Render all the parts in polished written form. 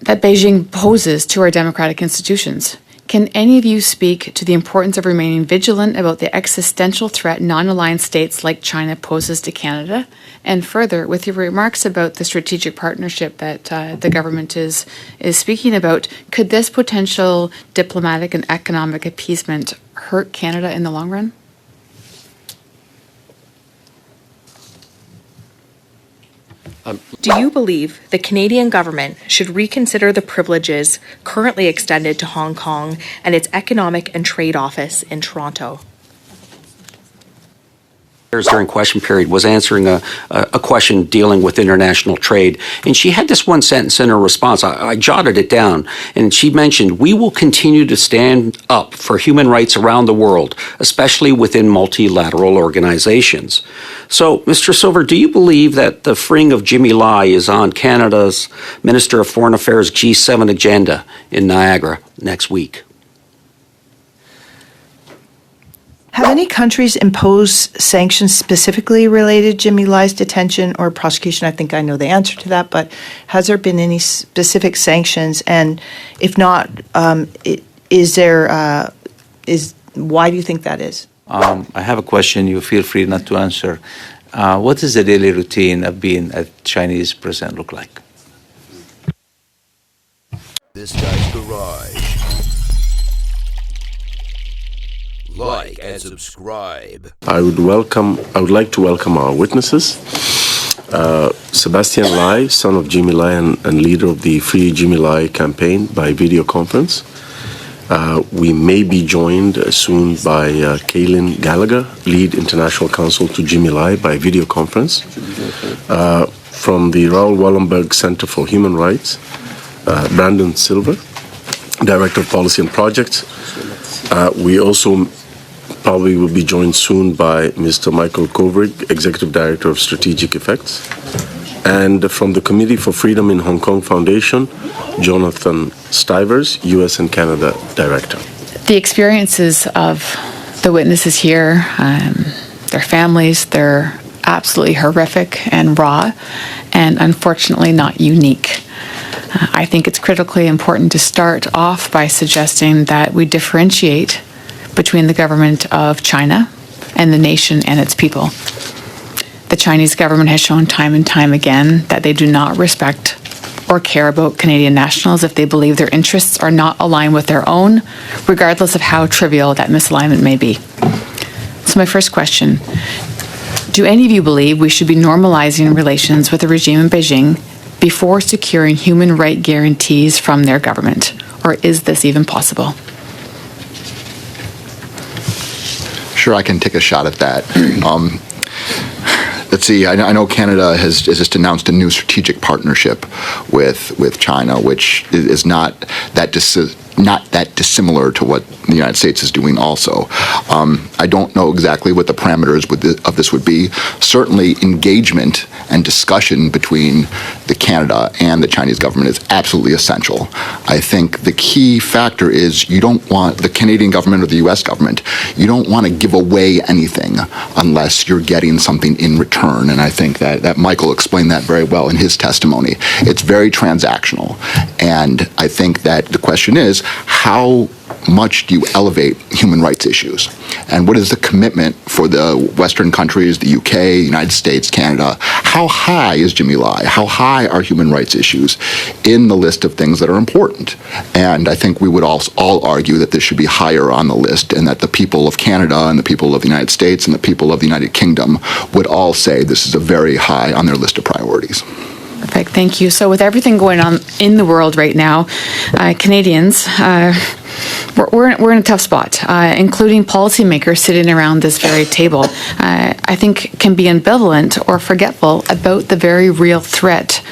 that Beijing poses to our democratic institutions. Can any of you speak to the importance of remaining vigilant about the existential threat non-aligned states like China poses to Canada? And further, with your remarks about the strategic partnership that the government is speaking about, could this potential diplomatic and economic appeasement hurt Canada in the long run? Do you believe the Canadian government should reconsider the privileges currently extended to Hong Kong and its Economic and Trade Office in Toronto? During question period was answering a question dealing with international trade. And she had this one sentence in her response. I jotted it down. And she mentioned, we will continue to stand up for human rights around the world, especially within multilateral organizations. So, Mr. Silver, do you believe that the freeing of Jimmy Lai is on Canada's Minister of Foreign Affairs G7 agenda in Niagara next week? Have any countries imposed sanctions specifically related to Jimmy Lai's detention or prosecution? I think I know the answer to that, but has there been any specific sanctions? And if not, why do you think that is? I have a question. You feel free not to answer. What does the daily routine of being a Chinese president look like? This guy's garage. Like and subscribe. I would like to welcome our witnesses. Sebastian Lai, son of Jimmy Lai and leader of the Free Jimmy Lai campaign, by video conference. We may be joined soon by Kaylin Gallagher, lead international counsel to Jimmy Lai, by video conference. From the Raoul Wallenberg Center for Human Rights, Brandon Silver, director of policy and projects. We also probably will be joined soon by Mr. Michael Kovrig, Executive Director of Strategic Effects. And from the Committee for Freedom in Hong Kong Foundation, Jonathan Stivers, U.S. and Canada Director. The experiences of the witnesses here, their families, they're absolutely horrific and raw, and unfortunately not unique. I think it's critically important to start off by suggesting that we differentiate between the government of China and the nation and its people. The Chinese government has shown time and time again that they do not respect or care about Canadian nationals if they believe their interests are not aligned with their own, regardless of how trivial that misalignment may be. So my first question, do any of you believe we should be normalizing relations with the regime in Beijing before securing human right guarantees from their government? Or is this even possible? Sure, I can take a shot at that. Let's see, I know Canada has just announced a new strategic partnership with China, which is not that dissimilar to what the United States is doing also. I don't know exactly what the parameters of this would be. Certainly engagement and discussion between the Canada and the Chinese government is absolutely essential. I think the key factor is you don't want the Canadian government or the US government, you don't want to give away anything unless you're getting something in return. And I think that Michael explained that very well in his testimony. It's very transactional. And I think that the question is, how much do you elevate human rights issues? And what is the commitment for the Western countries, the UK, United States, Canada? How high is Jimmy Lai? How high are human rights issues in the list of things that are important? And I think we would all argue that this should be higher on the list, and that the people of Canada and the people of the United States and the people of the United Kingdom would all say this is a very high on their list of priorities. Perfect, thank you. So with everything going on in the world right now, Canadians, we're in a tough spot, including policymakers sitting around this very table, I think can be ambivalent or forgetful about the very real threat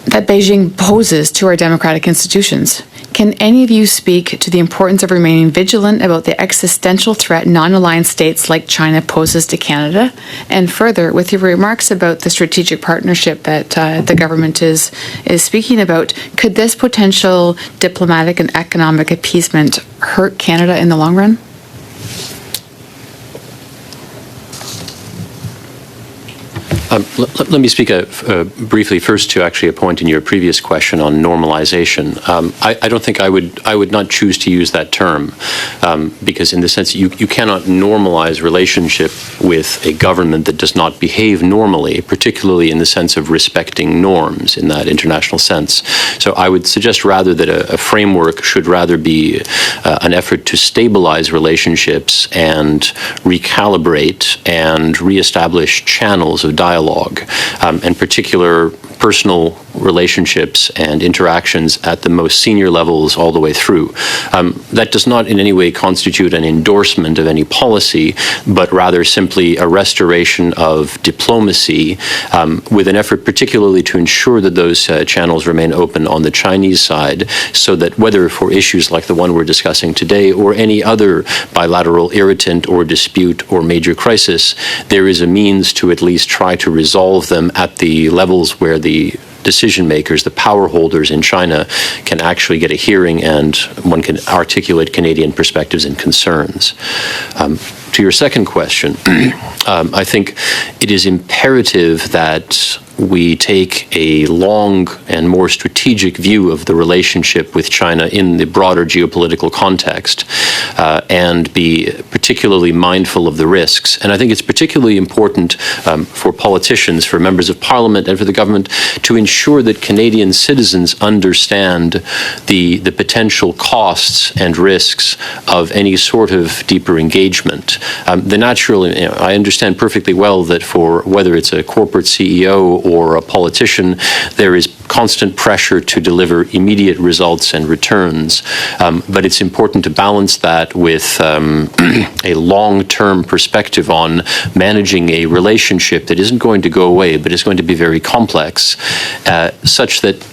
that Beijing poses to our democratic institutions. Can any of you speak to the importance of remaining vigilant about the existential threat non-aligned states like China poses to Canada? And further, with your remarks about the strategic partnership that the government is speaking about, could this potential diplomatic and economic appeasement hurt Canada in the long run? Let me speak briefly first to actually a point in your previous question on normalization. I don't think I would not choose to use that term because in the sense you cannot normalize relationship with a government that does not behave normally, particularly in the sense of respecting norms in that international sense. So I would suggest rather that a framework should rather be an effort to stabilize relationships and recalibrate and reestablish channels of dialogue, and particular personal relationships and interactions at the most senior levels all the way through. That does not in any way constitute an endorsement of any policy, but rather simply a restoration of diplomacy with an effort particularly to ensure that those channels remain open on the Chinese side, so that whether for issues like the one we're discussing today or any other bilateral irritant or dispute or major crisis, there is a means to at least try to resolve them at the levels where the decision makers, the power holders in China, can actually get a hearing and one can articulate Canadian perspectives and concerns. To your second question, I think it is imperative that we take a long and more strategic view of the relationship with China in the broader geopolitical context and be particularly mindful of the risks. And I think it's particularly important for politicians, for members of parliament and for the government to ensure that Canadian citizens understand the potential costs and risks of any sort of deeper engagement. I understand perfectly well that for whether it's a corporate CEO or a politician, there is constant pressure to deliver immediate results and returns. But it's important to balance that with a long-term perspective on managing a relationship that isn't going to go away, but is going to be very complex, such that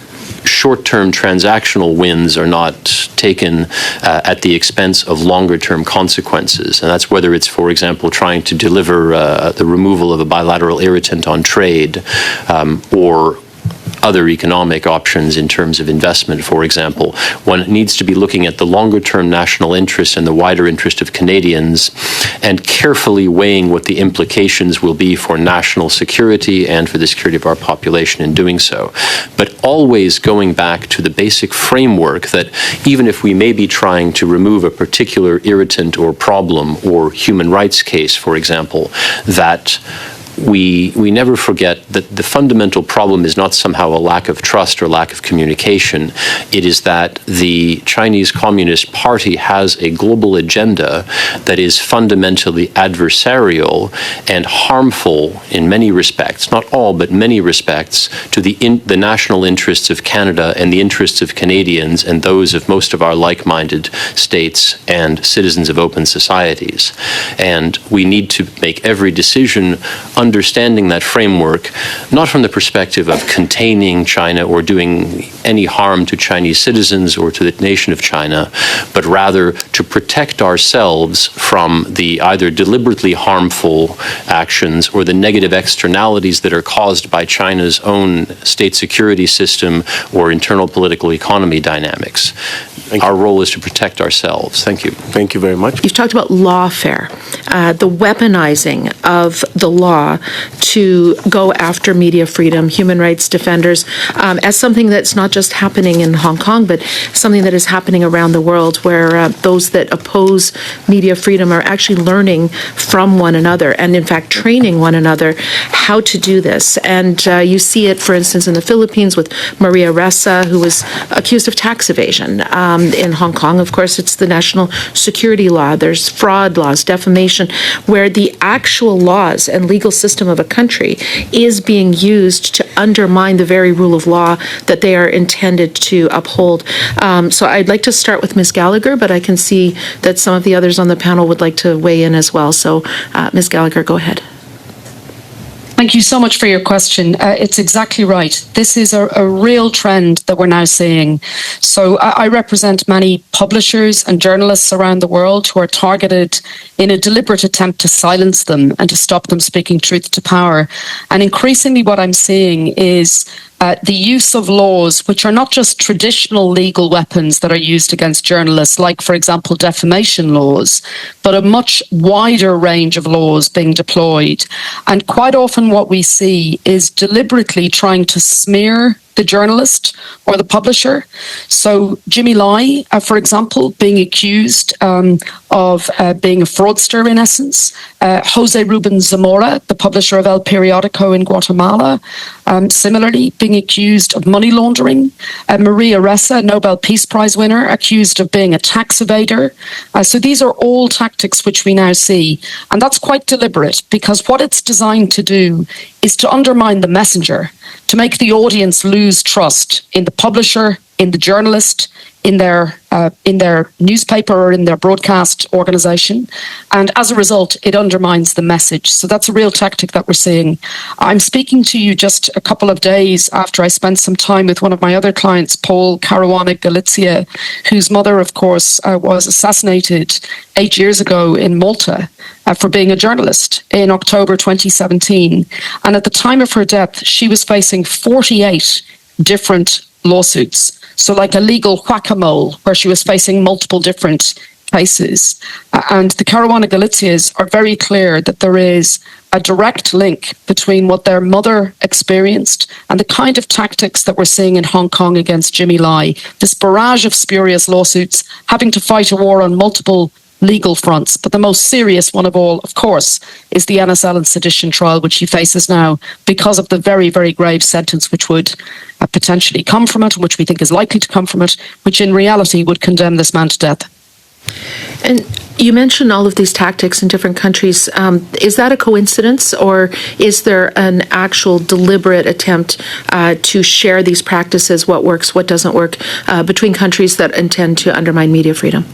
short-term transactional wins are not taken at the expense of longer-term consequences. And that's whether it's, for example, trying to deliver the removal of a bilateral irritant on trade or other economic options in terms of investment, for example. One needs to be looking at the longer-term national interest and the wider interest of Canadians and carefully weighing what the implications will be for national security and for the security of our population in doing so. But always going back to the basic framework that even if we may be trying to remove a particular irritant or problem or human rights case, for example, that we never forget that the fundamental problem is not somehow a lack of trust or lack of communication. It is that the Chinese Communist Party has a global agenda that is fundamentally adversarial and harmful in many respects, not all, but many respects, to the national interests of Canada and the interests of Canadians and those of most of our like-minded states and citizens of open societies. And we need to make every decision understanding that framework, not from the perspective of containing China or doing any harm to Chinese citizens or to the nation of China, but rather to protect ourselves from the either deliberately harmful actions or the negative externalities that are caused by China's own state security system or internal political economy dynamics. Our role is to protect ourselves. Thank you. Thank you very much. You've talked about lawfare, the weaponizing of the law to go after media freedom, human rights defenders, as something that's not just happening in Hong Kong, but something that is happening around the world, where those that oppose media freedom are actually learning from one another and, in fact, training one another how to do this. And you see it, for instance, in the Philippines with Maria Ressa, who was accused of tax evasion. In Hong Kong, of course, it's the national security law. There's fraud laws, defamation, where the actual laws and legal system of a country is being used to undermine the very rule of law that they are intended to uphold. So I'd like to start with Ms. Gallagher, but I can see that some of the others on the panel would like to weigh in as well. So Ms. Gallagher, go ahead. Thank you so much for your question. It's exactly right. This is a real trend that we're now seeing. So I represent many publishers and journalists around the world who are targeted in a deliberate attempt to silence them and to stop them speaking truth to power. And increasingly what I'm seeing is the use of laws which are not just traditional legal weapons that are used against journalists, like, for example, defamation laws, but a much wider range of laws being deployed. And quite often what we see is deliberately trying to smear the journalist or the publisher. So Jimmy Lai, for example, being accused of being a fraudster in essence. Jose Ruben Zamora, the publisher of El Periodico in Guatemala, similarly being accused of money laundering. Maria Ressa, Nobel Peace Prize winner, accused of being a tax evader. So these are all tactics which we now see. And that's quite deliberate, because what it's designed to do is to undermine the messenger, to make the audience lose trust in the publisher, in the journalist, in their newspaper or in their broadcast organization. And as a result, it undermines the message. So that's a real tactic that we're seeing. I'm speaking to you just a couple of days after I spent some time with one of my other clients, Paul Caruana Galizia, whose mother, of course, was assassinated 8 years ago in Malta for being a journalist in October 2017. And at the time of her death, she was facing 48 different lawsuits. So like a legal whack-a-mole, where she was facing multiple different cases. And the Caruana Galizias are very clear that there is a direct link between what their mother experienced and the kind of tactics that we're seeing in Hong Kong against Jimmy Lai. This barrage of spurious lawsuits, having to fight a war on multiple legal fronts. But the most serious one of all, of course, is the NSL and sedition trial, which he faces now because of the very, very grave sentence which would potentially come from it, which we think is likely to come from it, which in reality would condemn this man to death. And you mentioned all of these tactics in different countries. Is that a coincidence, or is there an actual deliberate attempt to share these practices, what works, what doesn't work, between countries that intend to undermine media freedom?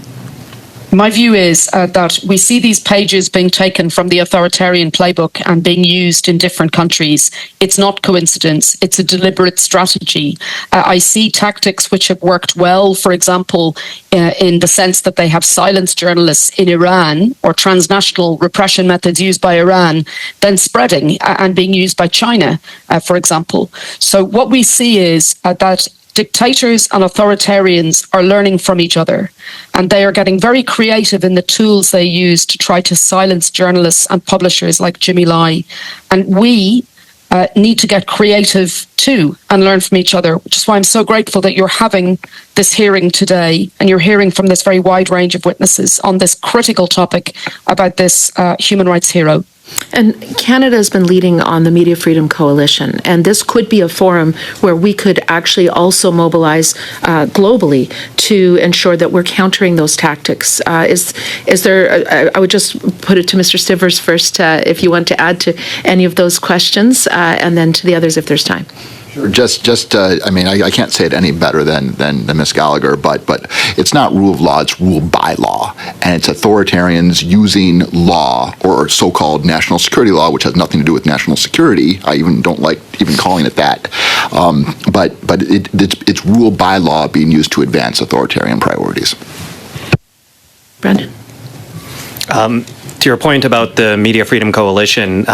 My view is that we see these pages being taken from the authoritarian playbook and being used in different countries. It's not coincidence. It's a deliberate strategy. I see tactics which have worked well, for example, in the sense that they have silenced journalists in Iran, or transnational repression methods used by Iran, then spreading and being used by China, for example. So what we see is that dictators and authoritarians are learning from each other, and they are getting very creative in the tools they use to try to silence journalists and publishers like Jimmy Lai. And we need to get creative too and learn from each other, which is why I'm so grateful that you're having this hearing today, and you're hearing from this very wide range of witnesses on this critical topic about this human rights hero. And Canada has been leading on the Media Freedom Coalition, and this could be a forum where we could actually also mobilize globally to ensure that we're countering those tactics. Is there, I would just put it to Mr. Stivers first, if you want to add to any of those questions, and then to the others if there's time. I mean, I can't say it any better than Ms. Gallagher, but it's not rule of law, it's rule by law. And it's authoritarians using law, or so-called national security law, which has nothing to do with national security. I even don't like even calling it that. But it's rule by law being used to advance authoritarian priorities. Brendan? To your point about the Media Freedom Coalition,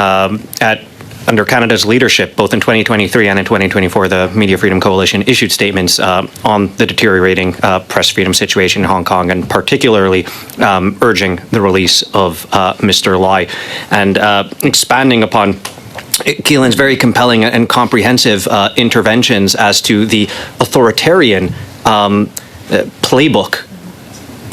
under Canada's leadership, both in 2023 and in 2024, the Media Freedom Coalition issued statements on the deteriorating press freedom situation in Hong Kong, and particularly urging the release of Mr. Lai, and expanding upon Keelan's very compelling and comprehensive interventions as to the authoritarian playbook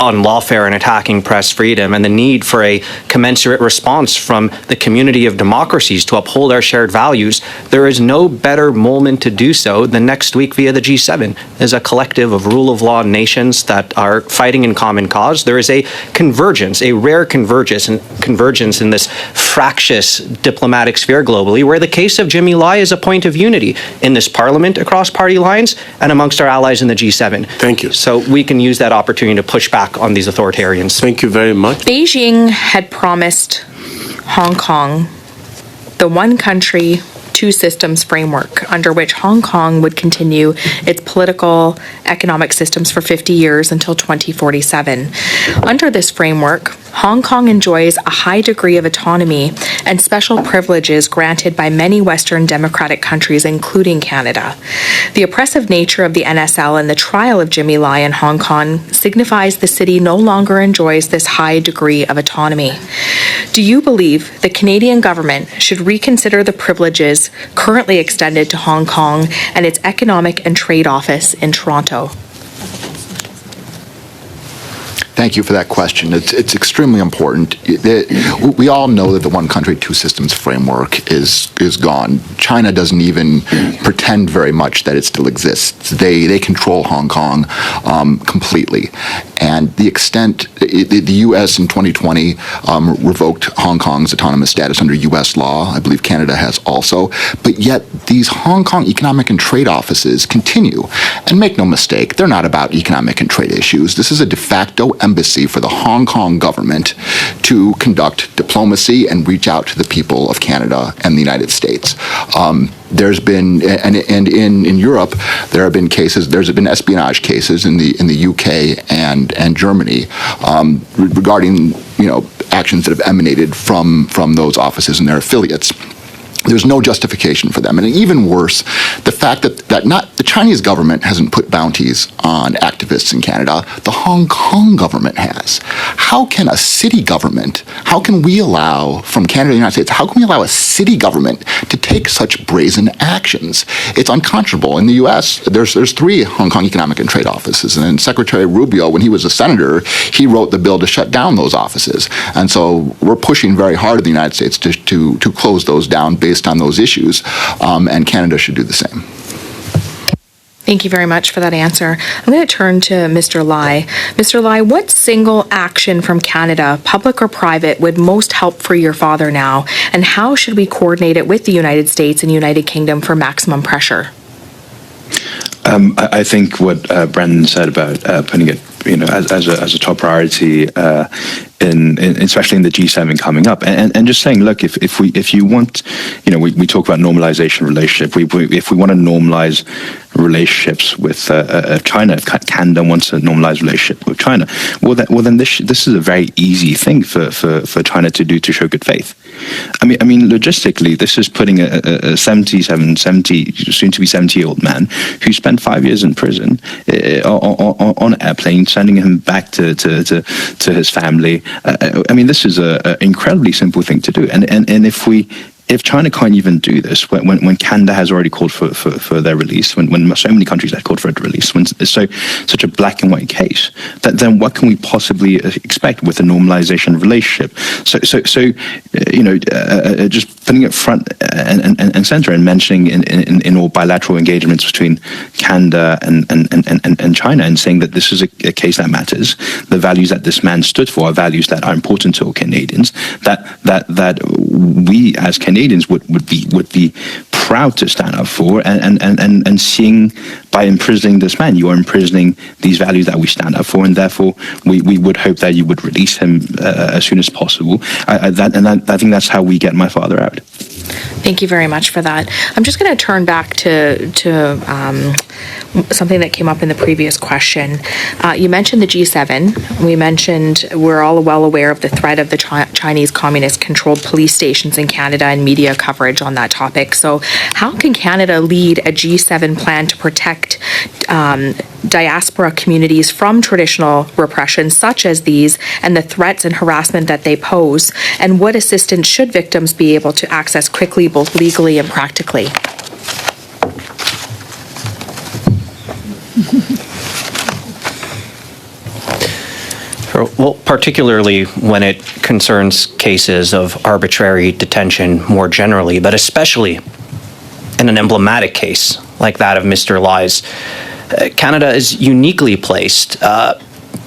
on lawfare and attacking press freedom, and the need for a commensurate response from the community of democracies to uphold our shared values. There is no better moment to do so than next week via the G7 as a collective of rule of law nations that are fighting in common cause. There is a convergence, a rare convergence in this fractious diplomatic sphere globally, where the case of Jimmy Lai is a point of unity in this parliament across party lines and amongst our allies in the G7. Thank you. So we can use that opportunity to push back on these authoritarians. Thank you very much. Beijing had promised Hong Kong the one country, two systems framework under which Hong Kong would continue its political, economic systems for 50 years until 2047. Under this framework, Hong Kong enjoys a high degree of autonomy and special privileges granted by many Western democratic countries, including Canada. The oppressive nature of the NSL and the trial of Jimmy Lai in Hong Kong signifies the city no longer enjoys this high degree of autonomy. Do you believe the Canadian government should reconsider the privileges currently extended to Hong Kong and its Economic and Trade Office in Toronto? Thank you for that question. It's extremely important. We all know that the one country, two systems framework is gone. China doesn't even pretend very much that it still exists. They control Hong Kong completely. And the extent, the U.S. in 2020 revoked Hong Kong's autonomous status under U.S. law. I believe Canada has also. But yet these Hong Kong economic and trade offices continue. And make no mistake, they're not about economic and trade issues. This is a de facto embassy for the Hong Kong government to conduct diplomacy and reach out to the people of Canada and the United States. There's been, and in Europe, there have been cases. There's been espionage cases in the UK and Germany regarding actions that have emanated from those offices and their affiliates. There's no justification for them. And even worse, the fact that not the Chinese government hasn't put bounties on activists in Canada, the Hong Kong government has. How can a city government, how can we allow, from Canada to the United States, how can we allow a city government to take such brazen actions? It's unconscionable. In the U.S., there's 3 Hong Kong economic and trade offices. And then Secretary Rubio, when he was a senator, he wrote the bill to shut down those offices. And so we're pushing very hard in the United States to close those down based on those issues, and Canada should do the same. Thank you very much for that answer. I'm going to turn to Mr. Lai. Mr. Lai, what single action from Canada, public or private, would most help free your father now, and how should we coordinate it with the United States and United Kingdom for maximum pressure? I think what Brendan said about putting it, as a top priority, especially in the G7 coming up, and just saying, look, if you want, we talk about normalization relationship. If we want to normalize relationships with China, if Canada wants a normalized relationship with China, well then this is a very easy thing for China to do to show good faith. I mean, logistically, this is putting a 70, soon to be 70-year-old man who spent 5 years in prison on an airplane, sending him back to his family. I mean, this is an incredibly simple thing to do, and if China can't even do this, when Canada has already called for their release, when so many countries have called for it release, when it's such a black and white case, then what can we possibly expect with a normalization relationship? Just putting it front and center and mentioning in all bilateral engagements between Canada and China, and saying that this is a case that matters. The values that this man stood for are values that are important to all Canadians. That we as Canadians would be proud to stand up for, and seeing by imprisoning this man, you are imprisoning these values that we stand up for, and therefore we would hope that you would release him as soon as possible. I think that's how we get my father out. Thank you very much for that. I'm just going to turn back to something that came up in the previous question. You mentioned the G7. We mentioned we're all well aware of the threat of the Chinese communist-controlled police stations in Canada and media coverage on that topic. So how can Canada lead a G7 plan to protect diaspora communities from traditional repression such as these and the threats and harassment that they pose? And what assistance should victims be able to access quickly, both legally and practically? Well, particularly when it concerns cases of arbitrary detention more generally, but especially in an emblematic case like that of Mr. Lai's, Canada is uniquely placed,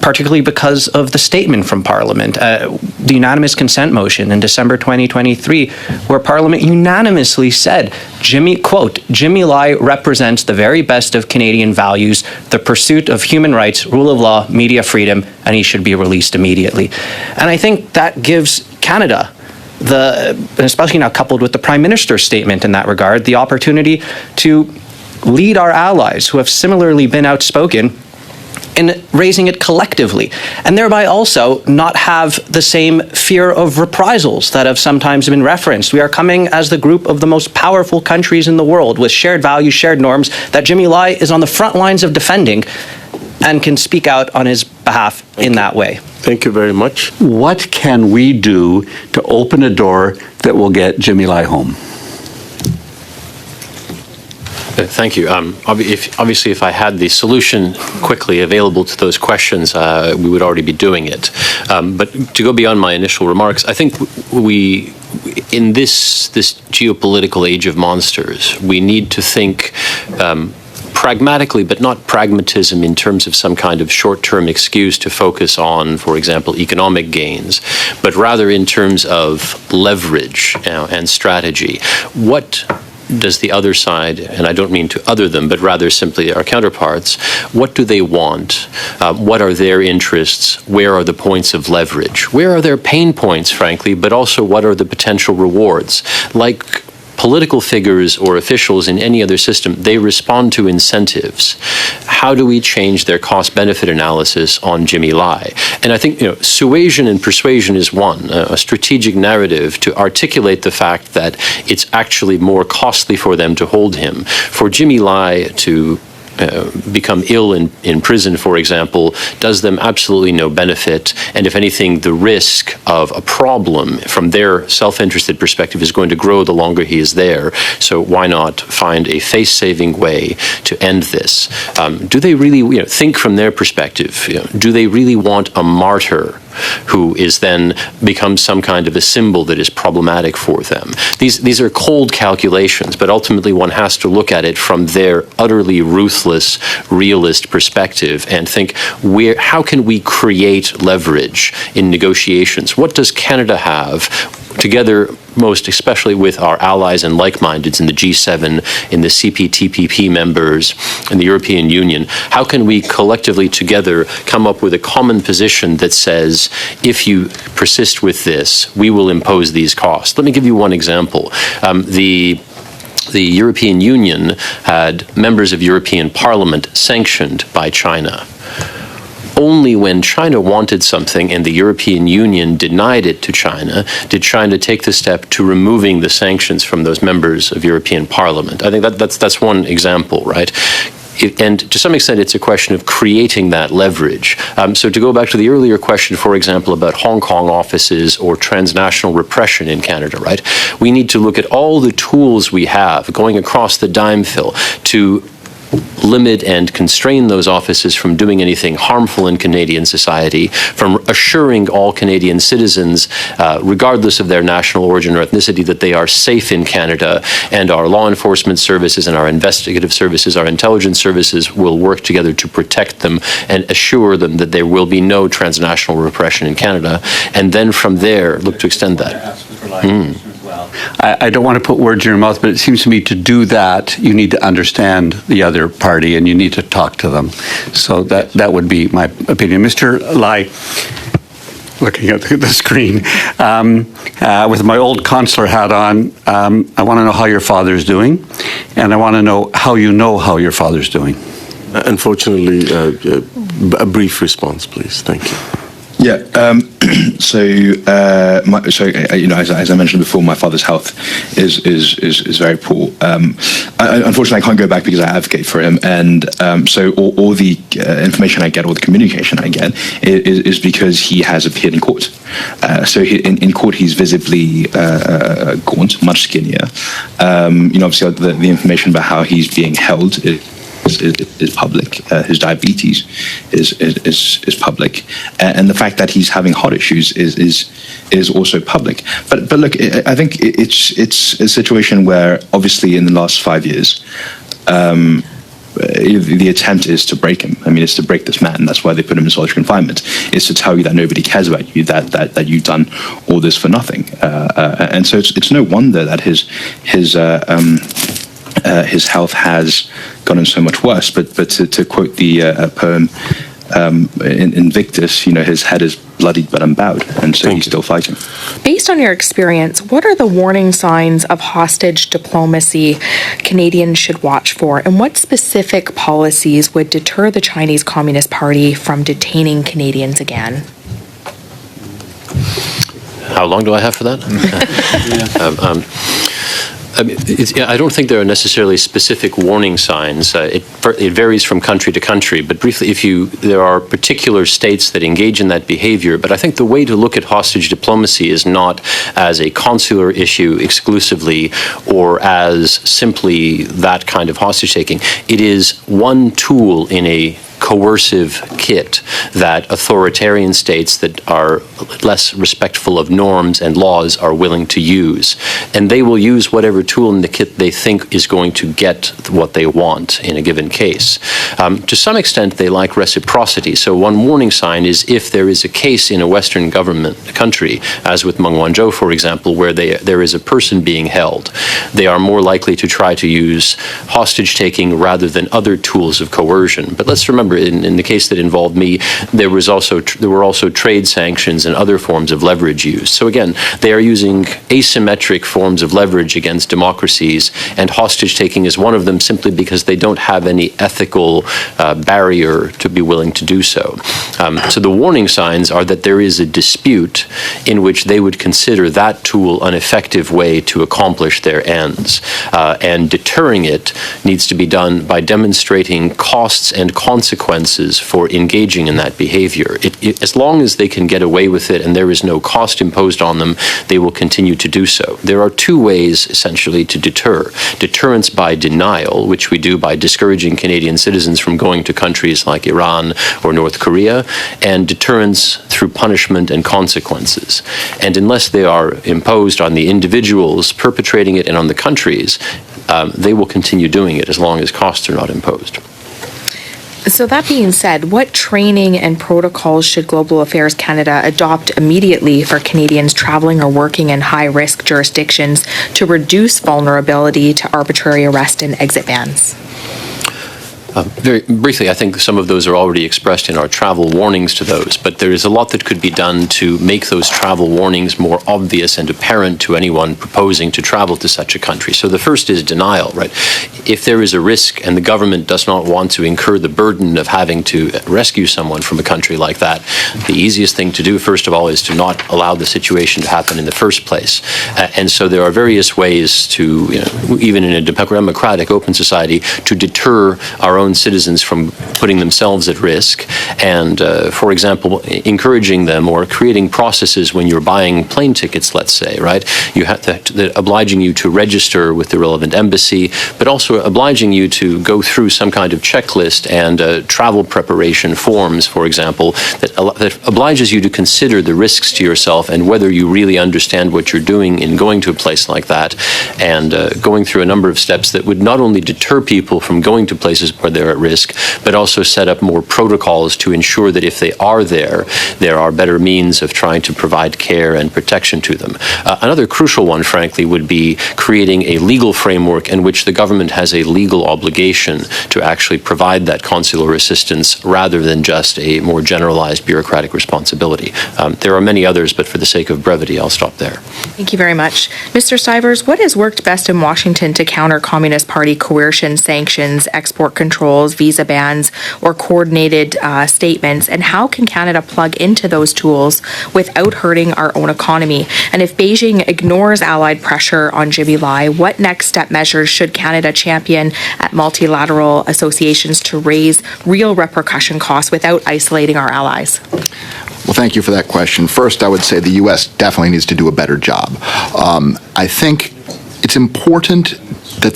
particularly because of the statement from Parliament, the unanimous consent motion in December 2023, where Parliament unanimously said, quote, Jimmy Lai represents the very best of Canadian values, the pursuit of human rights, rule of law, media freedom, and he should be released immediately. And I think that gives Canada, especially now coupled with the Prime Minister's statement in that regard, the opportunity to lead our allies who have similarly been outspoken in raising it collectively, and thereby also not have the same fear of reprisals that have sometimes been referenced. We are coming as the group of the most powerful countries in the world with shared values, shared norms that Jimmy Lai is on the front lines of defending and can speak out on his behalf in that way. Thank you very much. What can we do to open a door that will get Jimmy Lai home? Thank you. Obviously, if I had the solution quickly available to those questions, we would already be doing it. But to go beyond my initial remarks, I think we, in this geopolitical age of monsters, we need to think pragmatically, but not pragmatism in terms of some kind of short-term excuse to focus on, for example, economic gains, but rather in terms of leverage and strategy. What does the other side, and I don't mean to other them, but rather simply our counterparts, what do they want? What are their interests? Where are the points of leverage? Where are their pain points, frankly, but also what are the potential rewards? Like political figures or officials in any other system, they respond to incentives. How do we change their cost-benefit analysis on Jimmy Lai? And I think, suasion and persuasion is one, a strategic narrative to articulate the fact that it's actually more costly for them to hold him. For Jimmy Lai to become ill in prison, for example, does them absolutely no benefit. And if anything, the risk of a problem from their self-interested perspective is going to grow the longer he is there. So why not find a face-saving way to end this? Do they really, think from their perspective, do they really want a martyr who is then becomes some kind of a symbol that is problematic for them? These are cold calculations, but ultimately one has to look at it from their utterly ruthless, realist perspective and think, how can we create leverage in negotiations? What does Canada have together, most especially with our allies and like-mindeds in the G7, in the CPTPP members, in the European Union? How can we collectively together come up with a common position that says, if you persist with this, we will impose these costs? Let me give you one example. The European Union had members of European Parliament sanctioned by China. Only when China wanted something and the European Union denied it to China did China take the step to removing the sanctions from those members of European Parliament. I think that's one example, right? And to some extent, it's a question of creating that leverage. So to go back to the earlier question, for example, about Hong Kong offices or transnational repression in Canada, right? We need to look at all the tools we have going across the dime fill to limit and constrain those offices from doing anything harmful in Canadian society, from assuring all Canadian citizens, regardless of their national origin or ethnicity, that they are safe in Canada, and our law enforcement services and our investigative services, our intelligence services will work together to protect them and assure them that there will be no transnational repression in Canada, and then from there look to extend that. I don't want to put words in your mouth, but it seems to me to do that, you need to understand the other party and you need to talk to them. So that would be my opinion. Mr. Lai, looking at the screen, with my old consular hat on, I want to know how your father's doing, and I want to know how your father's doing. Unfortunately, a brief response, please. Thank you. Yeah. As I mentioned before, my father's health is very poor. Unfortunately, I can't go back because I advocate for him, and so all the information I get, all the communication I get, is because he has appeared in court. So in court, he's visibly gaunt, much skinnier. Obviously, the information about how he's being held is public. His diabetes is public, and the fact that he's having heart issues is also public. But look, I think it's a situation where obviously in the last 5 years, the attempt is to break him. I mean, it's to break this man. That's why they put him in solitary confinement. It's to tell you that nobody cares about you, that you've done all this for nothing. And so it's no wonder that his health has gotten so much worse. But to quote the poem Invictus, his head is bloodied but unbowed, and so he's still fighting. Based on your experience, what are the warning signs of hostage diplomacy Canadians should watch for, and what specific policies would deter the Chinese Communist Party from detaining Canadians again? How long do I have for that? I don't think there are necessarily specific warning signs. It varies from country to country. But briefly, there are particular states that engage in that behavior. But I think the way to look at hostage diplomacy is not as a consular issue exclusively or as simply that kind of hostage taking. It is one tool in a coercive kit that authoritarian states that are less respectful of norms and laws are willing to use. And they will use whatever tool in the kit they think is going to get what they want in a given case. To some extent, they like reciprocity. So one warning sign is if there is a case in a Western government country, as with Meng Wanzhou, for example, where there is a person being held, they are more likely to try to use hostage taking rather than other tools of coercion. But let's remember, in the case that involved me, there were also trade sanctions and other forms of leverage used. So again, they are using asymmetric forms of leverage against democracies, and hostage taking is one of them simply because they don't have any ethical barrier to be willing to do so. So the warning signs are that there is a dispute in which they would consider that tool an effective way to accomplish their ends. And deterring it needs to be done by demonstrating costs and consequences for engaging in that behavior. As long as they can get away with it and there is no cost imposed on them, they will continue to do so. There are two ways, essentially, to deter. Deterrence by denial, which we do by discouraging Canadian citizens from going to countries like Iran or North Korea, and deterrence through punishment and consequences. And unless they are imposed on the individuals perpetrating it and on the countries, they will continue doing it as long as costs are not imposed. So that being said, what training and protocols should Global Affairs Canada adopt immediately for Canadians traveling or working in high-risk jurisdictions to reduce vulnerability to arbitrary arrest and exit bans? Very briefly, I think some of those are already expressed in our travel warnings to those, but there is a lot that could be done to make those travel warnings more obvious and apparent to anyone proposing to travel to such a country. So the first is denial, right? If there is a risk and the government does not want to incur the burden of having to rescue someone from a country like that, the easiest thing to do, first of all, is to not allow the situation to happen in the first place. And so there are various ways to, even in a democratic open society, to deter our own citizens from putting themselves at risk, and for example, encouraging them or creating processes when you're buying plane tickets, let's say, right? You have to obliging you to register with the relevant embassy, but also obliging you to go through some kind of checklist and travel preparation forms, for example, that obliges you to consider the risks to yourself and whether you really understand what you're doing in going to a place like that, and going through a number of steps that would not only deter people from going to places where they're at risk, but also set up more protocols to ensure that if they are there are better means of trying to provide care and protection to them. Another crucial one, frankly, would be creating a legal framework in which the government has a legal obligation to actually provide that consular assistance rather than just a more generalized bureaucratic responsibility. There are many others, but for the sake of brevity, I'll stop there. Thank you very much. Mr. Stivers, what has worked best in Washington to counter Communist Party coercion, sanctions, export controls, visa bans, or coordinated statements, and how can Canada plug into those tools without hurting our own economy? And if Beijing ignores allied pressure on Jimmy Lai, what next step measures should Canada champion at multilateral associations to raise real repercussion costs without isolating our allies? Well, thank you for that question. First, I would say the U.S. definitely needs to do a better job. I think it's important that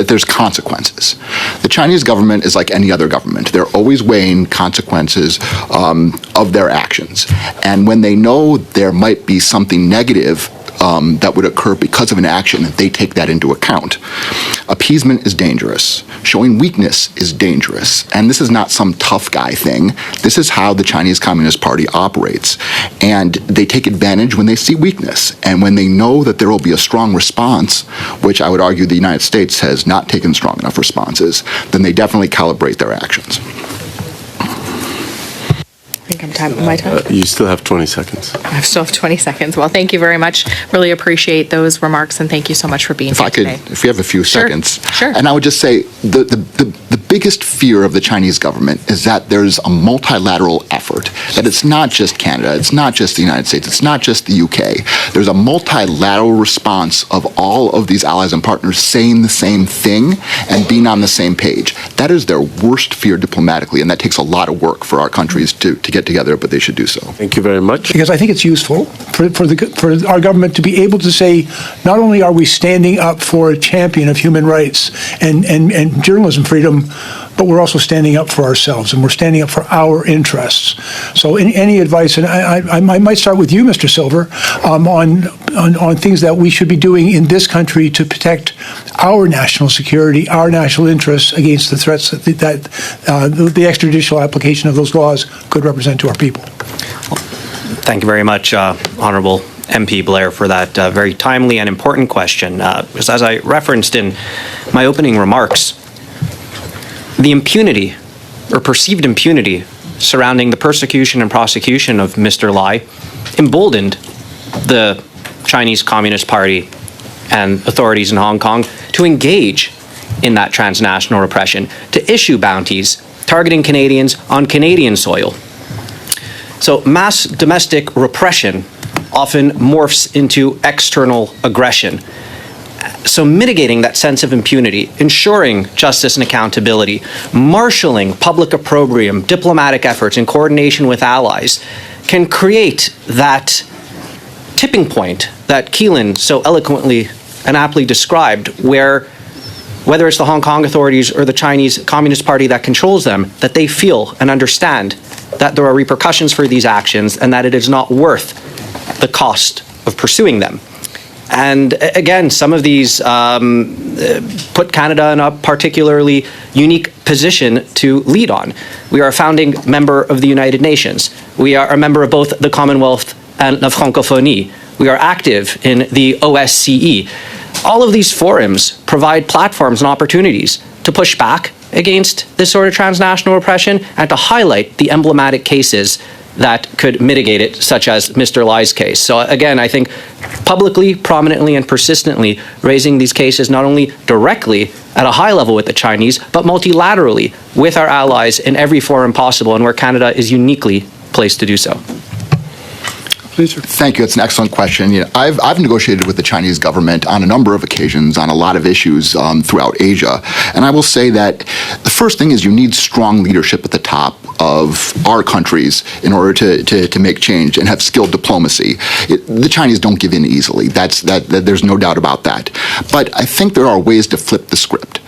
there's consequences. The Chinese government is like any other government. They're always weighing consequences of their actions. And when they know there might be something negative that would occur because of an action, they take that into account. Appeasement is dangerous. Showing weakness is dangerous. And this is not some tough guy thing. This is how the Chinese Communist Party operates. And they take advantage when they see weakness. And when they know that there will be a strong response, which I would argue the United States has not taken strong enough responses, then they definitely calibrate their actions. I think I'm my time. You still have 20 seconds. I still have 20 seconds. Well, thank you very much. Really appreciate those remarks, and thank you so much for being here today. If we have a few seconds. Sure. And I would just say the biggest fear of the Chinese government is that there's a multilateral effort, that it's not just Canada, it's not just the United States, it's not just the UK. There's a multilateral response of all of these allies and partners saying the same thing and being on the same page. That is their worst fear diplomatically, and that takes a lot of work for our countries to get together, but they should do so. Thank you very much. Because I think it's useful for our government to be able to say, not only are we standing up for a champion of human rights and journalism freedom, but we're also standing up for ourselves, and we're standing up for our interests. So any advice, and I might start with you, Mr. Silver, on things that we should be doing in this country to protect our national security, our national interests against the threats that the extrajudicial application of those laws could represent to our people. Thank you very much, Honourable MP Blair, for that very timely and important question. Because as I referenced in my opening remarks, the impunity, or perceived impunity, surrounding the persecution and prosecution of Mr. Lai emboldened the Chinese Communist Party and authorities in Hong Kong to engage in that transnational repression, to issue bounties targeting Canadians on Canadian soil. So mass domestic repression often morphs into external aggression. So mitigating that sense of impunity, ensuring justice and accountability, marshalling public opprobrium, diplomatic efforts in coordination with allies can create that tipping point that Keelan so eloquently and aptly described, where whether it's the Hong Kong authorities or the Chinese Communist Party that controls them, that they feel and understand that there are repercussions for these actions and that it is not worth the cost of pursuing them. And again, some of these put Canada in a particularly unique position to lead on. We are a founding member of the United Nations. We are a member of both the Commonwealth and the Francophonie. We are active in the OSCE. All of these forums provide platforms and opportunities to push back against this sort of transnational repression and to highlight the emblematic cases that could mitigate it, such as Mr. Lai's case. So again, I think publicly, prominently, and persistently raising these cases not only directly at a high level with the Chinese, but multilaterally with our allies in every forum possible, and where Canada is uniquely placed to do so. Please, sir. Thank you. It's an excellent question. You know, I've negotiated with the Chinese government on a number of occasions on a lot of issues throughout Asia, and I will say that the first thing is you need strong leadership at the top of our countries in order to make change and have skilled diplomacy. The Chinese don't give in easily. There's no doubt about that. But I think there are ways to flip the script.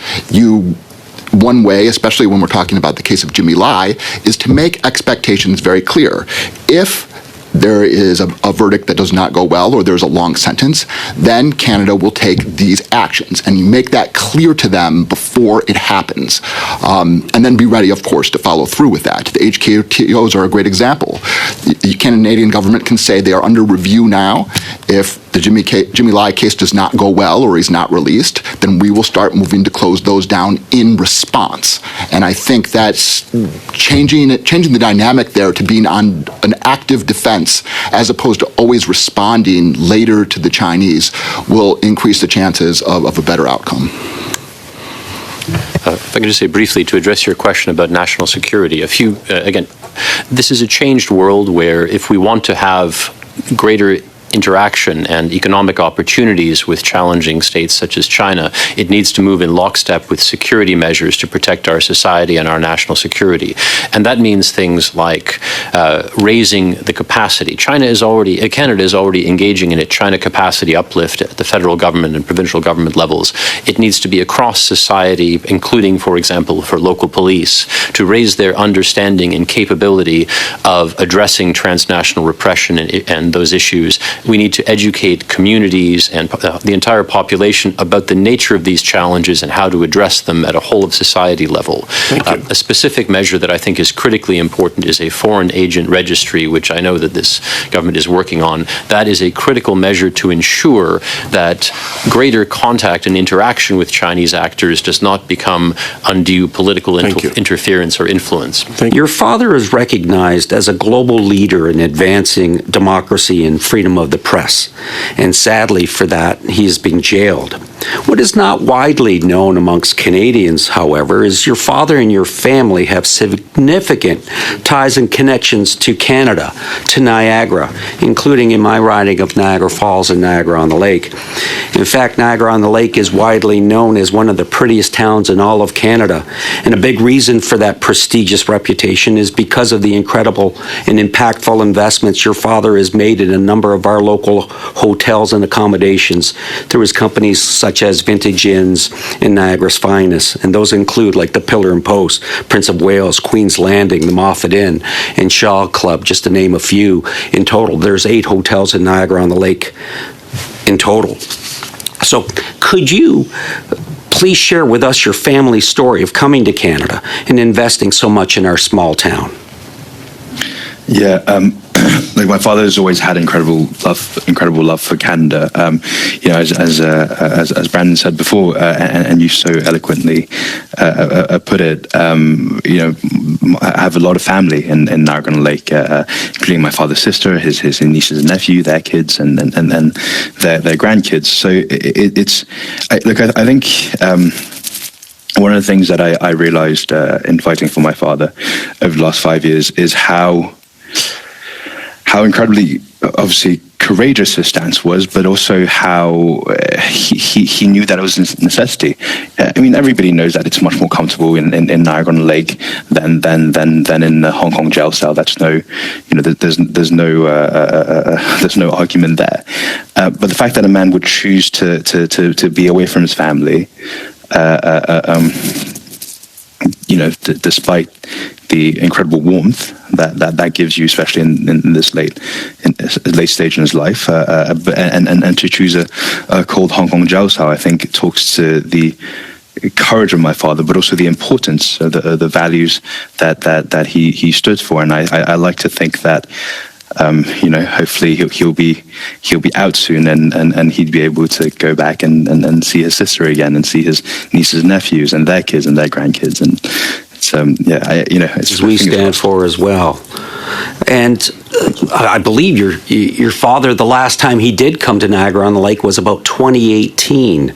One way, especially when we're talking about the case of Jimmy Lai, is to make expectations very clear. If there is a verdict that does not go well, or there's a long sentence, then Canada will take these actions, and you make that clear to them before it happens. And then be ready, of course, to follow through with that. The HKTOs are a great example. The Canadian government can say they are under review now. If the Jimmy Lai case does not go well, or he's not released, then we will start moving to close those down in response. And I think that's changing the dynamic there to being on an active defense as opposed to always responding later to the Chinese will increase the chances of a better outcome. If I could just say briefly to address your question about national security, again, this is a changed world where if we want to have greater interaction and economic opportunities with challenging states such as China, it needs to move in lockstep with security measures to protect our society and our national security. And that means things like raising the capacity. Canada is already engaging in a China capacity uplift at the federal government and provincial government levels. It needs to be across society, including, for example, for local police, to raise their understanding and capability of addressing transnational repression and those issues. We need to educate communities and the entire population about the nature of these challenges and how to address them at a whole of society level. A specific measure that I think is critically important is a foreign agent registry, which I know that this government is working on. That is a critical measure to ensure that greater contact and interaction with Chinese actors does not become undue political interference deterrence or influence. Your father is recognized as a global leader in advancing democracy and freedom of the press, and sadly for that, he has been jailed. What is not widely known amongst Canadians, however, is your father and your family have significant ties and connections to Canada, to Niagara, including in my riding of Niagara Falls and Niagara-on-the-Lake. In fact, Niagara-on-the-Lake is widely known as one of the prettiest towns in all of Canada, and a big reason for that prestigious reputation is because of the incredible and impactful investments your father has made in a number of our local hotels and accommodations through his companies such as Vintage Inns and Niagara's Finest, and those include like the Pillar and Post, Prince of Wales, Queen's Landing, the Moffat Inn, and Shaw Club, just to name a few. In total, there's 8 hotels in Niagara-on-the-Lake in total. So could you please share with us your family's story of coming to Canada and investing so much in our small town? Yeah, like my father has always had incredible love for Canada. You know, as Brandon said before, and you so eloquently put it, you know, I have a lot of family in Niagara-on-the-Lake, including my father's sister, his nieces and nephew, their kids, and their grandkids. So I think. One of the things that I realized in fighting for my father over the last 5 years is how incredibly, obviously, courageous his stance was, but also how he knew that it was a necessity. I mean, everybody knows that it's much more comfortable in Niagara-on-the-Lake than in the Hong Kong jail cell. That's no, you know, there's no argument there. But the fact that a man would choose to be away from his family, you know, despite the incredible warmth that gives you, especially in this late stage in his life, and to choose a cold Hong Kong jail cell, I think it talks to the courage of my father, but also the importance of the values that he stood for. And I like to think that, you know, hopefully he'll be out soon, and he'd be able to go back and see his sister again, and see his nieces and nephews and their kids and their grandkids, and it's it's we stand for as well. And I believe your father, the last time he did come to Niagara-on-the-Lake was about 2018.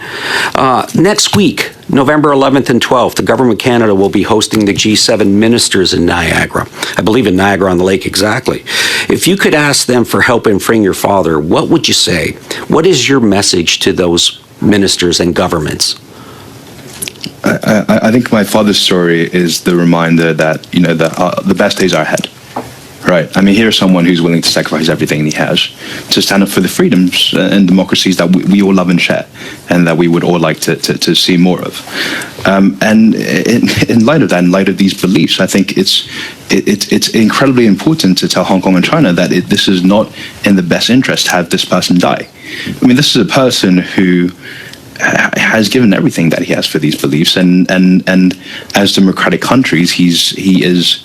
Next week, November 11th and 12th, the Government of Canada will be hosting the G7 ministers in Niagara. I believe in Niagara-on-the-Lake, exactly. If you could ask them for help in freeing your father, what would you say? What is your message to those ministers and governments? I think my father's story is the reminder that, you know, the best days are ahead. Right. I mean, here's someone who's willing to sacrifice everything he has to stand up for the freedoms and democracies that we all love and share, and that we would all like to see more of. And in light of that, in light of these beliefs, I think it's incredibly important to tell Hong Kong and China that this is not in the best interest to have this person die. I mean, this is a person who has given everything that he has for these beliefs, and as democratic countries, he's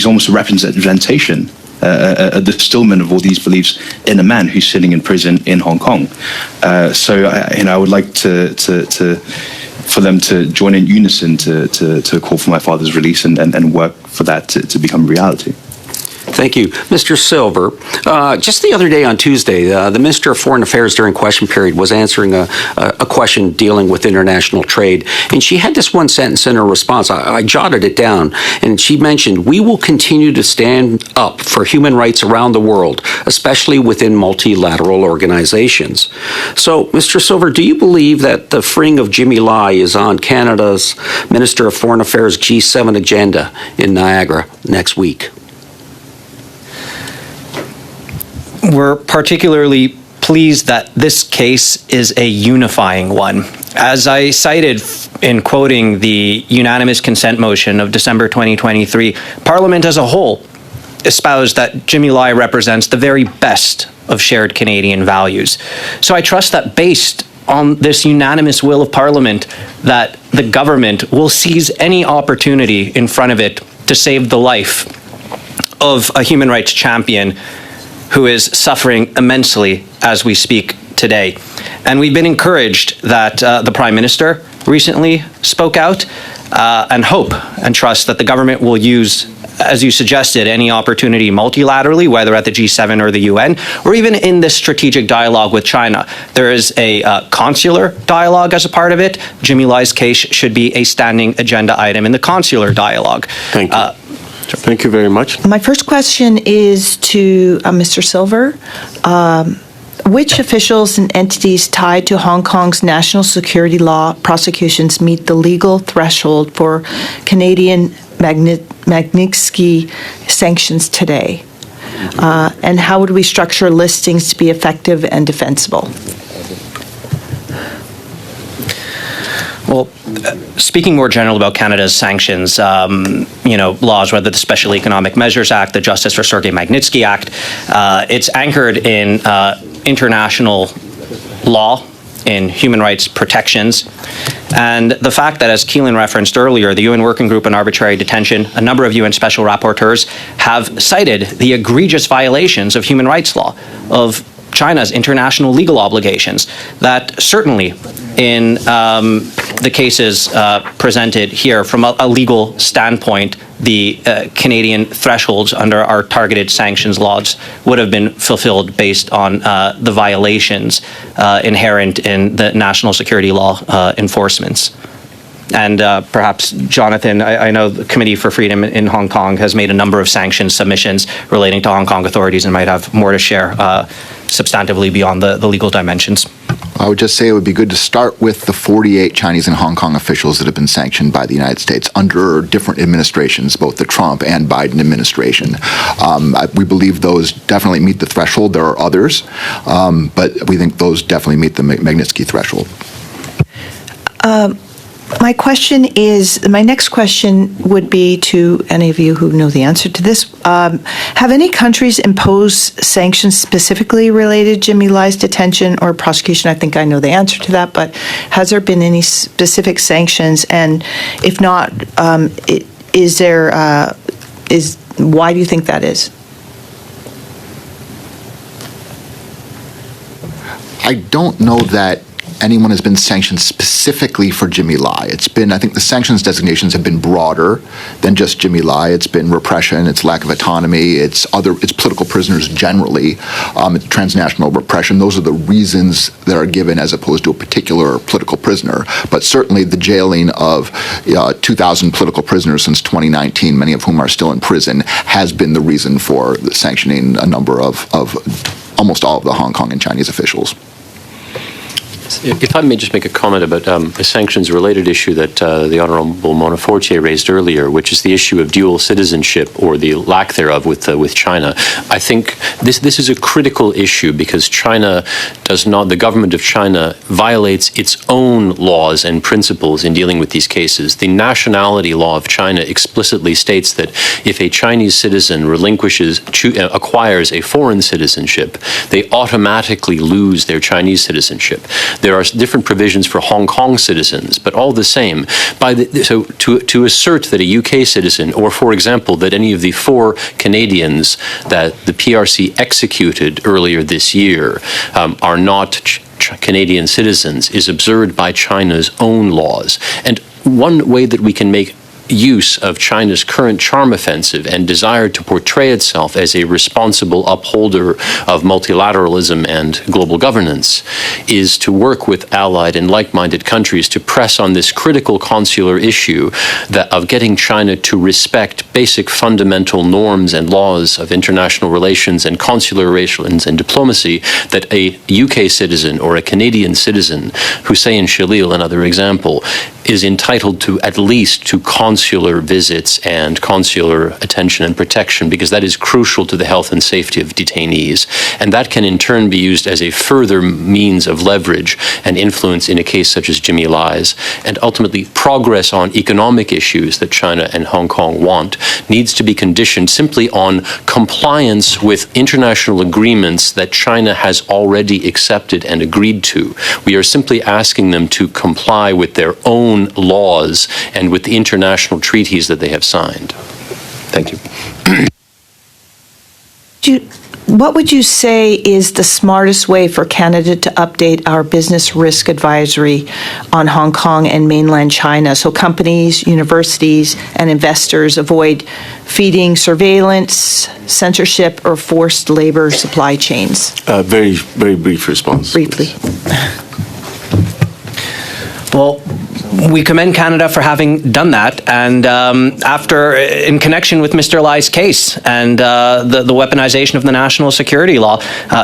almost a representation, a distillment of all these beliefs in a man who's sitting in prison in Hong Kong. So I would like for them to join in unison to call for my father's release and work for that to become reality. Thank you. Mr. Silver, just the other day on Tuesday, the Minister of Foreign Affairs during question period was answering a question dealing with international trade, and she had this one sentence in her response. I jotted it down, and she mentioned, "We will continue to stand up for human rights around the world, especially within multilateral organizations." So, Mr. Silver, do you believe that the freeing of Jimmy Lai is on Canada's Minister of Foreign Affairs G7 agenda in Niagara next week? We're particularly pleased that this case is a unifying one. As I cited in quoting the unanimous consent motion of December 2023, Parliament as a whole espoused that Jimmy Lai represents the very best of shared Canadian values. So I trust that based on this unanimous will of Parliament, that the government will seize any opportunity in front of it to save the life of a human rights champion who is suffering immensely as we speak today. And we've been encouraged that the Prime Minister recently spoke out, and hope and trust that the government will use, as you suggested, any opportunity multilaterally, whether at the G7 or the UN, or even in this strategic dialogue with China. There is a consular dialogue as a part of it. Jimmy Lai's case should be a standing agenda item in the consular dialogue. Thank you. Thank you very much. My first question is to Mr. Silver. Which officials and entities tied to Hong Kong's national security law prosecutions meet the legal threshold for Canadian Magnitsky sanctions today? And how would we structure listings to be effective and defensible? Well, speaking more generally about Canada's sanctions, laws, whether the Special Economic Measures Act, the Justice for Sergei Magnitsky Act, it's anchored in international law, in human rights protections. And the fact that, as Keelan referenced earlier, the UN Working Group on Arbitrary Detention, a number of UN special rapporteurs have cited the egregious violations of human rights law, of China's international legal obligations, that certainly in the cases presented here from a legal standpoint, the Canadian thresholds under our targeted sanctions laws would have been fulfilled based on the violations inherent in the national security law enforcements. And perhaps, Jonathan, I know the Committee for Freedom in Hong Kong has made a number of sanctions submissions relating to Hong Kong authorities and might have more to share substantively beyond the legal dimensions. I would just say it would be good to start with the 48 Chinese and Hong Kong officials that have been sanctioned by the United States under different administrations, both the Trump and Biden administration. We believe those definitely meet the threshold. There are others, but we think those definitely meet the Magnitsky threshold. My next question would be to any of you who know the answer to this. Have any countries imposed sanctions specifically related to Jimmy Lai's detention or prosecution? I think I know the answer to that, but has there been any specific sanctions? And if not, why do you think that is? I don't know that anyone has been sanctioned specifically for Jimmy Lai. It's been, I think the sanctions designations have been broader than just Jimmy Lai. It's been repression, it's lack of autonomy, it's political prisoners generally, it's transnational repression. Those are the reasons that are given as opposed to a particular political prisoner. But certainly the jailing of 2,000 political prisoners since 2019, many of whom are still in prison, has been the reason for sanctioning a number of almost all of the Hong Kong and Chinese officials. If I may just make a comment about a sanctions-related issue that the Honourable Mona Fortier raised earlier, which is the issue of dual citizenship or the lack thereof with China. I think this is a critical issue because China does not, the government of China violates its own laws and principles in dealing with these cases. The nationality law of China explicitly states that if a Chinese citizen acquires a foreign citizenship, they automatically lose their Chinese citizenship. There are different provisions for Hong Kong citizens, but all the same. So to assert that a UK citizen, or for example, that any of the 4 Canadians that the PRC executed earlier this year are not Canadian citizens is absurd by China's own laws. And one way that we can make use of China's current charm offensive and desire to portray itself as a responsible upholder of multilateralism and global governance is to work with allied and like-minded countries to press on this critical consular issue of getting China to respect basic fundamental norms and laws of international relations and consular relations and diplomacy that a UK citizen or a Canadian citizen, Hussein Shalil, another example, is entitled to at least to consular visits and consular attention and protection, because that is crucial to the health and safety of detainees. And that can in turn be used as a further means of leverage and influence in a case such as Jimmy Lai's. And ultimately, progress on economic issues that China and Hong Kong want needs to be conditioned simply on compliance with international agreements that China has already accepted and agreed to. We are simply asking them to comply with their own laws and with the international treaties that they have signed. Thank you. What would you say is the smartest way for Canada to update our business risk advisory on Hong Kong and mainland China so companies, universities, and investors avoid feeding surveillance, censorship, or forced labor supply chains? Very, very brief response. Briefly. Well, we commend Canada for having done that, and in connection with Mr. Lai's case and the weaponization of the national security law,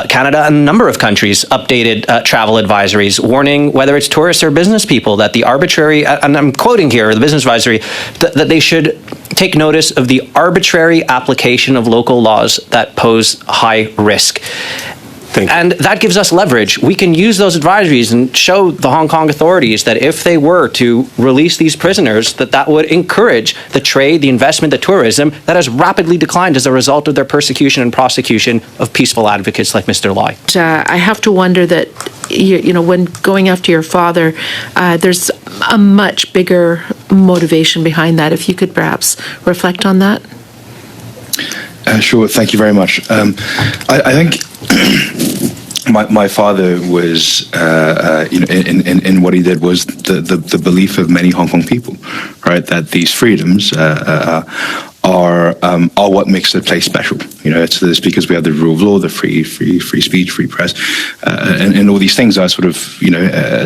Canada and a number of countries updated travel advisories, warning whether it's tourists or business people that the arbitrary, and I'm quoting here, the business advisory, that they should take notice of the arbitrary application of local laws that pose high risk. And that gives us leverage. We can use those advisories and show the Hong Kong authorities that if they were to release these prisoners, that would encourage the trade, the investment, the tourism that has rapidly declined as a result of their persecution and prosecution of peaceful advocates like Mr. Lai. I have to wonder that, when going after your father, there's a much bigger motivation behind that. If you could perhaps reflect on that. Sure. Thank you very much. I think my father was, in what he did was the belief of many Hong Kong people, right? That these freedoms are what makes the place special. It's because we have the rule of law, the free speech, free press, and all these things are sort of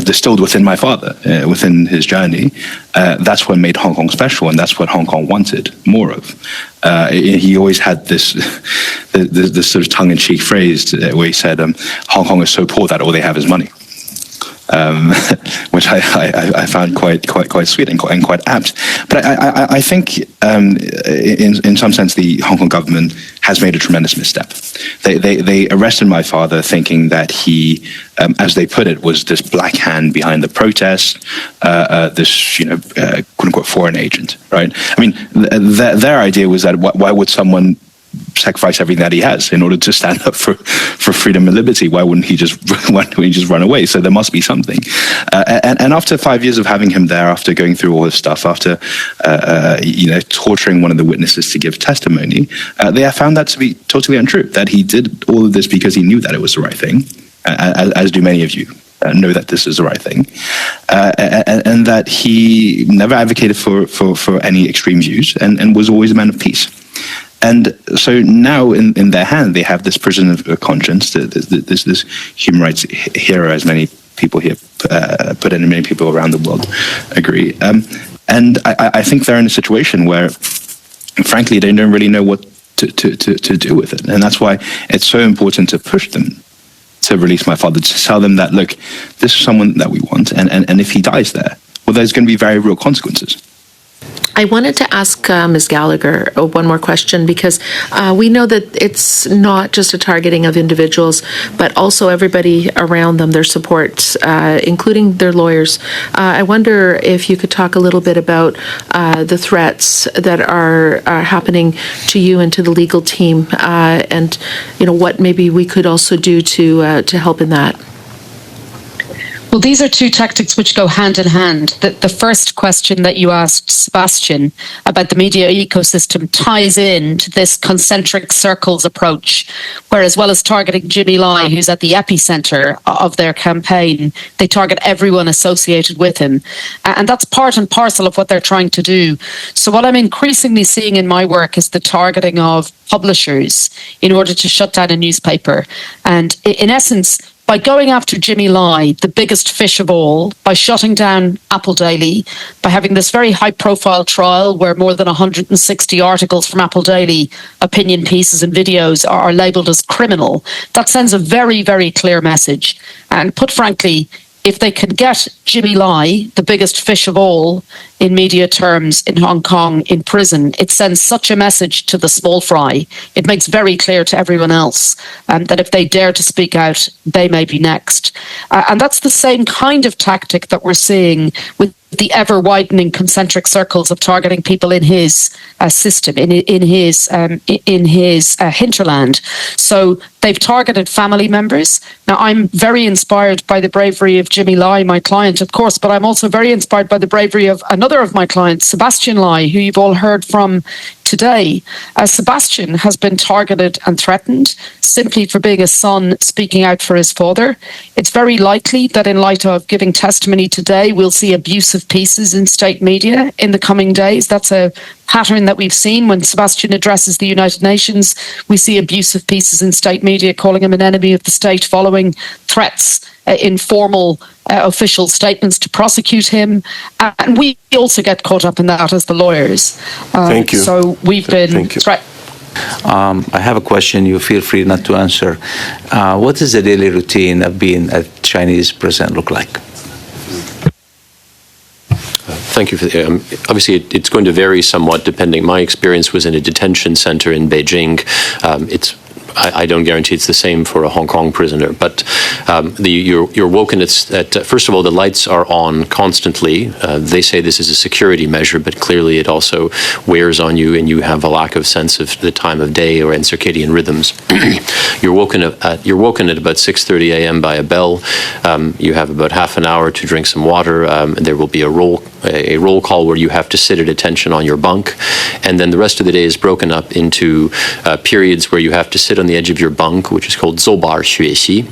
distilled within my father, within his journey. That's what made Hong Kong special, and that's what Hong Kong wanted more of. He always had this sort of tongue-in-cheek phrase where he said, "Hong Kong is so poor that all they have is money." Which I found quite sweet and quite apt. But I think in some sense the Hong Kong government has made a tremendous misstep. They arrested my father thinking that he, as they put it, was this black hand behind the protests, this quote unquote foreign agent, right? I mean, their idea was that why would someone sacrifice everything that he has in order to stand up for freedom and liberty? Why wouldn't he just run away? So there must be something. And after 5 years of having him there, after going through all this stuff, after torturing one of the witnesses to give testimony, they have found that to be totally untrue. That he did all of this because he knew that it was the right thing, as do many of you. Know that this is the right thing, and that he never advocated for any extreme views, and was always a man of peace. And so now in their hand, they have this prison of conscience, this human rights hero, as many people here put in, and many people around the world agree. And I think they're in a situation where, frankly, they don't really know what to do with it. And that's why it's so important to push them to release my father, to tell them that, look, this is someone that we want. And if he dies there, well, there's going to be very real consequences. I wanted to ask Ms. Gallagher one more question, because we know that it's not just a targeting of individuals, but also everybody around them, their support, including their lawyers. I wonder if you could talk a little bit about the threats that are happening to you and to the legal team, and what maybe we could also do to help in that. Well, these are two tactics which go hand in hand. The first question that you asked Sebastian about the media ecosystem ties into this concentric circles approach, where as well as targeting Jimmy Lai, who's at the epicenter of their campaign, they target everyone associated with him. And that's part and parcel of what they're trying to do. So what I'm increasingly seeing in my work is the targeting of publishers in order to shut down a newspaper. And in essence, by going after Jimmy Lai, the biggest fish of all, by shutting down Apple Daily, by having this very high-profile trial where more than 160 articles from Apple Daily, opinion pieces and videos are labelled as criminal, that sends a very, very clear message. And put frankly, if they can get Jimmy Lai, the biggest fish of all in media terms in Hong Kong, in prison, it sends such a message to the small fry. It makes very clear to everyone else that if they dare to speak out, they may be next. And that's the same kind of tactic that we're seeing with the ever-widening concentric circles of targeting people in his system, in his hinterland. So They've targeted family members. Now, I'm very inspired by the bravery of Jimmy Lai, my client, of course, but I'm also very inspired by the bravery of another of my clients, Sebastian Lai, who you've all heard from today. Sebastian has been targeted and threatened simply for being a son speaking out for his father. It's very likely that in light of giving testimony today, we'll see abusive pieces in state media in the coming days. That's a pattern that we've seen when Sebastian addresses the United Nations. We see abusive pieces in state media calling him an enemy of the state following threats, informal official statements to prosecute him. And we also get caught up in that as the lawyers. Thank you. So we've been threatened. I have a question. You feel free not to answer. What does the daily routine of being a Chinese president look like? Thank you for the, obviously, it's going to vary somewhat depending. My experience was in a detention center in Beijing. I don't guarantee it's the same for a Hong Kong prisoner, but you're woken at first of all, the lights are on constantly. They say this is a security measure, but clearly it also wears on you and you have a lack of sense of the time of day or in circadian rhythms. You're woken at about 6:30 a.m. by a bell. You have about half an hour to drink some water. There will be a roll call where you have to sit at attention on your bunk, and then the rest of the day is broken up into periods where you have to sit on the edge of your bunk, which is called zobar xuexi.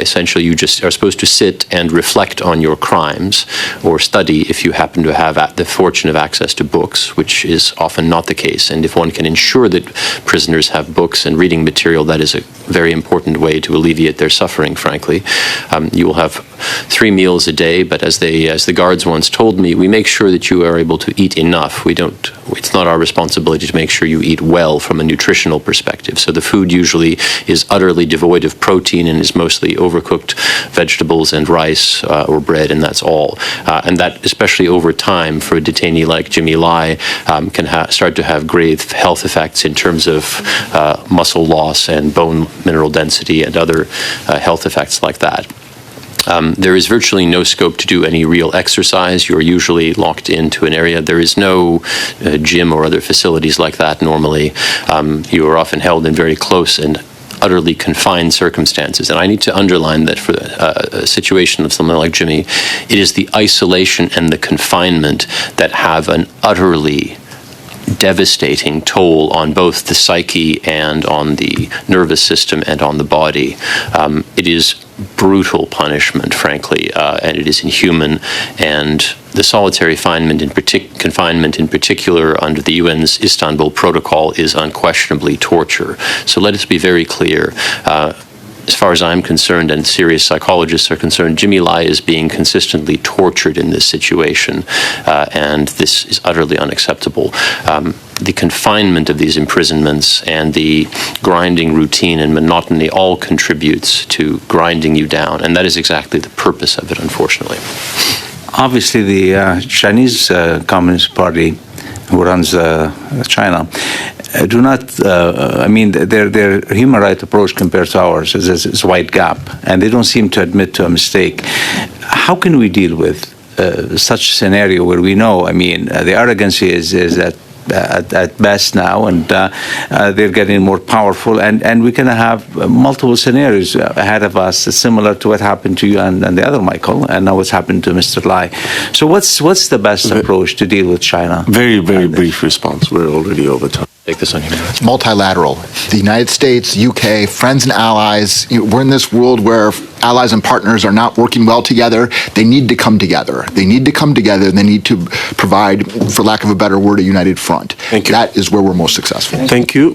Essentially, you just are supposed to sit and reflect on your crimes or study if you happen to have the fortune of access to books, which is often not the case. And if one can ensure that prisoners have books and reading material, that is a very important way to alleviate their suffering, frankly. You will have 3 meals a day, but as the guards once told me, we make sure that you are able to eat enough. It's not our responsibility to make sure you eat well from a nutritional perspective. So the food usually is utterly devoid of protein and is mostly overcooked vegetables and rice or bread, and that's all. And that, especially over time, for a detainee like Jimmy Lai, can start to have grave health effects in terms of muscle loss and bone mineral density and other health effects like that. There is virtually no scope to do any real exercise. You're usually locked into an area. There is no gym or other facilities like that normally. You are often held in very close and utterly confined circumstances. And I need to underline that for a situation of someone like Jimmy, it is the isolation and the confinement that have an utterly devastating toll on both the psyche and on the nervous system and on the body. It is brutal punishment, frankly, and it is inhuman. And the solitary confinement in particular under the UN's Istanbul Protocol is unquestionably torture. So let us be very clear. As far as I'm concerned, and serious psychologists are concerned, Jimmy Lai is being consistently tortured in this situation, and this is utterly unacceptable. The confinement of these imprisonments and the grinding routine and monotony all contributes to grinding you down, and that is exactly the purpose of it, unfortunately. Obviously, the Chinese Communist Party, who runs China, do not, their human rights approach compared to ours is a wide gap, and they don't seem to admit to a mistake. How can we deal with such a scenario where we know, the arrogancy is that at best now, and they're getting more powerful, and we can have multiple scenarios ahead of us similar to what happened to you and the other Michael, and now what's happened to Mr. Lai. So what's the best approach to deal with China? Very, very brief response. We're already over time. Take this on human rights. Multilateral. The United States, UK, friends and allies, we're in this world where allies and partners are not working well together. They need to come together. They need to come together, and they need to provide, for lack of a better word, a united front. Thank you. That is where we're most successful. Thank you.